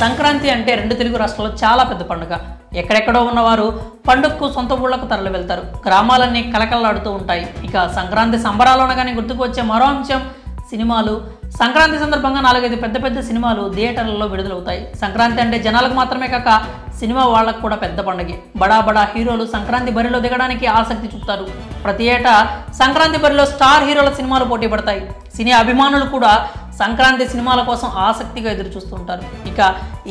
సంక్రాంతి అంటే రెండు తెలుగు రాష్ట్రాల్లో చాలా పెద్ద పండుగ. ఎక్కడెక్కడో ఉన్నవారు పండుగకు సొంత ఊళ్ళకు తరలి వెళ్తారు. గ్రామాలన్నీ కలకలలాడుతూ ఉంటాయి. ఇక సంక్రాంతి సంబరాలు అనగానే గుర్తుకు వచ్చే మరో అంశం సినిమాలు. సంక్రాంతి సందర్భంగా 4-5 పెద్ద సినిమాలు థియేటర్లలో విడుదలవుతాయి. సంక్రాంతి అంటే జనాలకు మాత్రమే కాక సినిమా వాళ్ళకు కూడా పెద్ద పండుగే. బడా హీరోలు సంక్రాంతి బరిలో దిగడానికి ఆసక్తి చూపుతారు. ప్రతి ఏటా సంక్రాంతి బరిలో స్టార్ హీరోల సినిమాలు పోటీ పడతాయి. సినీ అభిమానులు కూడా సంక్రాంతి సినిమాల కోసం ఆసక్తిగా ఎదురు చూస్తుంటారు. ఇక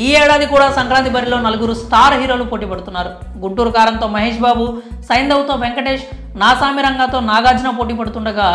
ఈ ఏడాది కూడా సంక్రాంతి బరిలో 4 స్టార్ హీరోలు పోటీ పడుతున్నారు. గుంటూరు కారంతో మహేష్ బాబు, సైంధవ్తో వెంకటేష్, నాసామి రంగాతో నాగార్జున పోటీ పడుతుండగా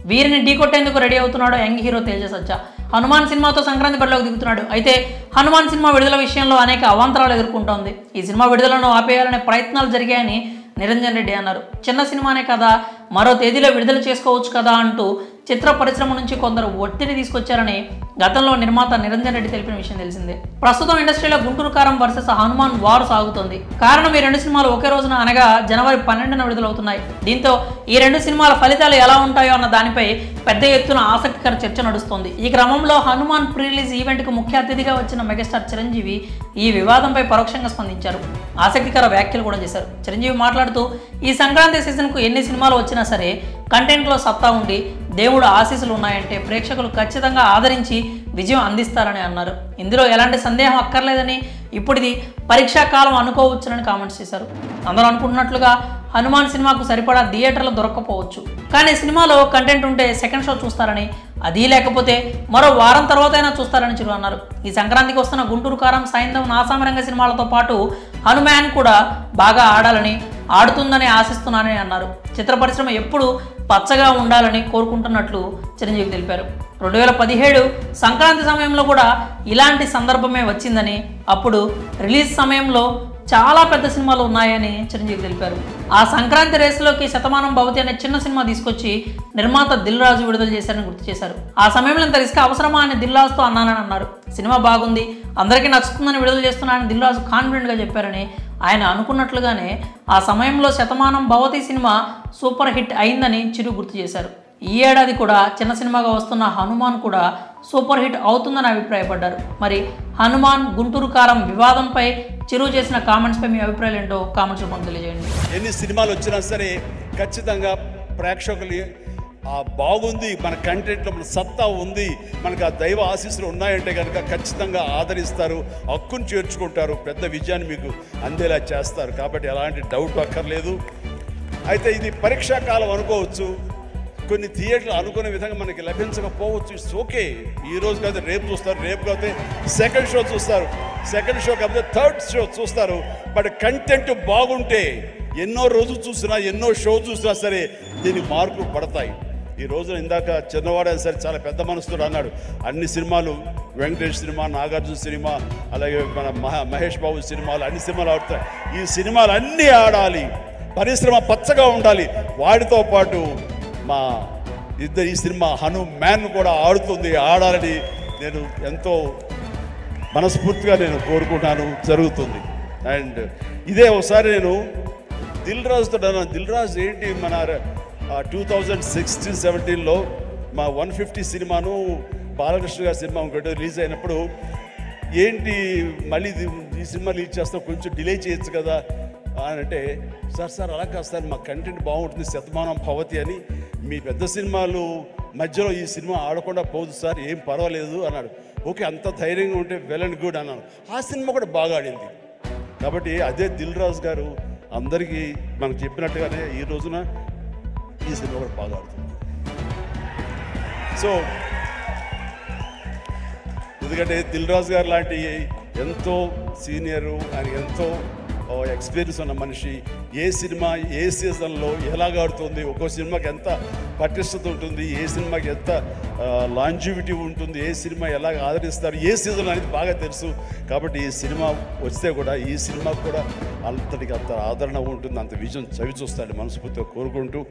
వీరిని ఢీకొట్టేందుకు రెడీ అవుతున్నాడు యంగ్ హీరో తేజ సజ్జా. హనుమాన్ సినిమాతో సంక్రాంతి బరిలోకి దిగుతున్నాడు. అయితే హనుమాన్ సినిమా విడుదల విషయంలో అనేక అవాంతరాలు ఎదుర్కొంటోంది. ఈ సినిమా విడుదలను ఆపేయాలనే ప్రయత్నాలు జరిగాయని నిరంజన్ రెడ్డి అన్నారు. చిన్న సినిమానే కదా, మరో తేదీలో విడుదల చేసుకోవచ్చు కదా అంటూ చిత్ర పరిశ్రమ నుంచి కొందరు ఒత్తిడి తీసుకొచ్చారని గతంలో నిర్మాత నిరంజన్ రెడ్డి తెలిపిన విషయం తెలిసిందే. ప్రస్తుతం ఇండస్ట్రీలో గుంటూరు కారం వర్సెస్ హనుమాన్ వారు సాగుతోంది. కారణం ఈ 2 సినిమాలు ఒకే రోజున అనగా జనవరి 12న విడుదలవుతున్నాయి. దీంతో ఈ 2 సినిమాల ఫలితాలు ఎలా ఉంటాయో అన్న దానిపై పెద్ద ఎత్తున ఆసక్తికర చర్చ నడుస్తోంది. ఈ క్రమంలో హనుమాన్ ప్రీ రిలీజ్ ఈవెంట్కు ముఖ్య అతిథిగా వచ్చిన మెగాస్టార్ చిరంజీవి ఈ వివాదంపై పరోక్షంగా స్పందించారు. ఆసక్తికర వ్యాఖ్యలు కూడా చేశారు. చిరంజీవి మాట్లాడుతూ, ఈ సంక్రాంతి సీజన్కు ఎన్ని సినిమాలు వచ్చినా సరే కంటెంట్లో సత్తా ఉండి దేవుడు ఆశీస్సులు ఉన్నాయంటే ప్రేక్షకులు ఖచ్చితంగా ఆదరించి విజయం అందిస్తారని అన్నారు. ఇందులో ఎలాంటి సందేహం అక్కర్లేదని, ఇప్పుడు ఇది పరీక్షా కాలం అనుకోవచ్చునని కామెంట్స్ చేశారు. అందరూ అనుకుంటున్నట్లుగా హనుమాన్ సినిమాకు సరిపడా థియేటర్లు దొరక్కపోవచ్చు, కానీ సినిమాలో కంటెంట్ ఉంటే సెకండ్ షో చూస్తారని, అది లేకపోతే మరో వారం తర్వాతైనా చూస్తారని చిరు అన్నారు. ఈ సంక్రాంతికి వస్తున్న గుంటూరు కారం, సైంధవ్, నాసామి రంగ సినిమాలతో పాటు హనుమాన్ కూడా బాగా ఆడాలని, ఆడుతుందని ఆశిస్తున్నానని అన్నారు. చిత్ర పరిశ్రమ ఎప్పుడు పచ్చగా ఉండాలని కోరుకుంటున్నట్లు చిరంజీవి తెలిపారు. 2017 సంక్రాంతి సమయంలో కూడా ఇలాంటి సందర్భమే వచ్చిందని, అప్పుడు రిలీజ్ సమయంలో చాలా పెద్ద సినిమాలు ఉన్నాయని చిరంజీవి తెలిపారు. ఆ సంక్రాంతి రేసులోకి శతమానం భవతి అనే చిన్న సినిమా తీసుకొచ్చి నిర్మాత దిల్ రాజు విడుదల చేశారని గుర్తు చేశారు. ఆ సమయంలో ఇంత రిస్క్ అవసరమా అని దిల్ రాజుతో అన్నానని అన్నారు. సినిమా బాగుంది, అందరికీ నచ్చుతుందని విడుదల చేస్తున్నానని దిల్ రాజు కాన్ఫిడెంట్గా చెప్పారని, ఆయన అనుకున్నట్లుగానే ఆ సమయంలో Shatamanam Bhavati cinema super hit అయిందని చిరు గుర్తు చేశారు. ఈ ఏడాది కూడా చిన్న సినిమాగా వస్తున్న హనుమాన్ కూడా సూపర్ హిట్ అవుతుందని అభిప్రాయపడ్డారు. మరి హనుమాన్ గుంటూరు కారం వివాదంపై చిరు చేసిన కామెంట్స్పై మీ అభిప్రాయాలు ఏంటో కామెంట్స్ రూపంలో తెలియజేయండి. ఎన్ని సినిమాలు వచ్చినా సరే ఖచ్చితంగా ప్రేక్షకులు బాగుంది, మన కంటెంట్లో మన సత్తా ఉంది, మనకు ఆ దైవ ఆశీస్సులు ఉన్నాయంటే కనుక ఖచ్చితంగా ఆదరిస్తారు, హక్కును చేర్చుకుంటారు, పెద్ద విజయాన్ని మీకు అందేలా చేస్తారు. కాబట్టి ఎలాంటి డౌట్ అక్కర్లేదు. అయితే ఇది పరీక్షా కాలం అనుకోవచ్చు. కొన్ని థియేటర్లు అనుకునే విధంగా మనకి లభించకపోవచ్చు. It's okay. ఈ రోజు కాదు రేపు చూస్తారు, రేపు కాకపోతే సెకండ్ షో చూస్తారు, సెకండ్ షో కాకపోతే థర్డ్ షో చూస్తారు. బట్ కంటెంట్ బాగుంటే ఎన్నో రోజులు చూసినా, ఎన్నో షో చూసినా సరే దీనికి మార్కులు పడతాయి. ఈ రోజున ఇందాక చిన్నవాడైనా సరే చాలా పెద్ద మనసుతో అన్నాడు, అన్ని సినిమాలు వెంకటేష్ సినిమా, నాగార్జున సినిమా, అలాగే మన మహేష్ బాబు సినిమాలు, అన్ని సినిమాలు ఆడుతాయి. ఈ సినిమాలు అన్నీ ఆడాలి, పరిశ్రమ పచ్చగా ఉండాలి. వాటితో పాటు మా ఈ సినిమా హనుమాన్ కూడా ఆడాలని నేను ఎంతో మనస్ఫూర్తిగా కోరుకుంటాను, జరుగుతుంది. అండ్ ఇదే ఒకసారి నేను దిల్ రాజుతో అన్నాను, దిల్ రాజు ఏంటి మన 2016-17లో మా 150 సినిమాను బాలకృష్ణ గారి సినిమా ఒకటి రిలీజ్ అయినప్పుడు, ఏంటి మళ్ళీ ఈ సినిమా రిలీజ్ చేస్తాం, కొంచెం డిలే చేయొచ్చు కదా అని అంటే, సార్ అలా కాదు సార్, మా కంటెంట్ బాగుంటుంది, శతమానం భవతి అని, మీ పెద్ద సినిమాలు మధ్యలో ఈ సినిమా ఆడకుండా పోదు సార్, ఏం పర్వాలేదు అన్నాడు. ఓకే, అంత ధైర్యంగా ఉంటే వెల్ అండ్ గుడ్ అన్నాను. ఆ సినిమా కూడా బాగా ఆడింది. కాబట్టి అదే దిల్ రాజు గారు అందరికీ మనకు చెప్పినట్టుగానే ఈ రోజున ఈ సినిమా కూడా బాగా ఆడుతుంది. సో ఎందుకంటే దిల్ రాజు గారు లాంటి ఎంతో సీనియరు, ఆయన ఎంతో ఎక్స్పీరియన్స్ ఉన్న మనిషి, ఏ సినిమా ఏ సీజన్లో ఎలాగ ఆడుతుంది, ఒక్కో సినిమాకి ఎంత పటిష్టత ఉంటుంది, ఏ సినిమాకి ఎంత లాంజివిటీ ఉంటుంది, ఏ సినిమా ఎలాగ ఆదరిస్తారు, ఏ సీజన్ అనేది బాగా తెలుసు. కాబట్టి ఈ సినిమా వస్తే కూడా ఈ సినిమాకు కూడా అంతటికి అంత ఆదరణ ఉంటుంది, అంత విజయం చవి చూస్తాడు మనస్ఫూర్తిగా కోరుకుంటూ